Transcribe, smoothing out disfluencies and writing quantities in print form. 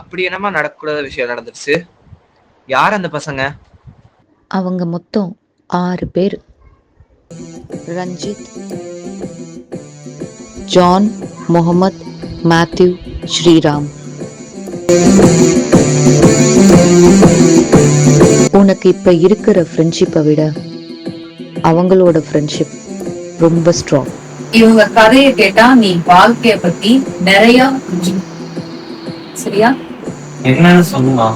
அப்படி என்னமா நடக்கூடாத விஷயம் நடந்துருச்சு? யார் அந்த பசங்க? அவங்க மொத்தம் 6 பேர். Ranjith, John, Mohammed, Matthew, Sriram. உனக்கு இப்ப இருக்கிற ஃப்ரெண்ட்ஷிப்பை விட அவங்களோட ஃப்ரெண்ட்ஷிப் ரொம்ப ஸ்ட்ராங். இவங்க கதையை கேட்டா நீ வாழ்க்கைய பத்தி நிறைய சரியா என்னன்னு சொல்லுமா?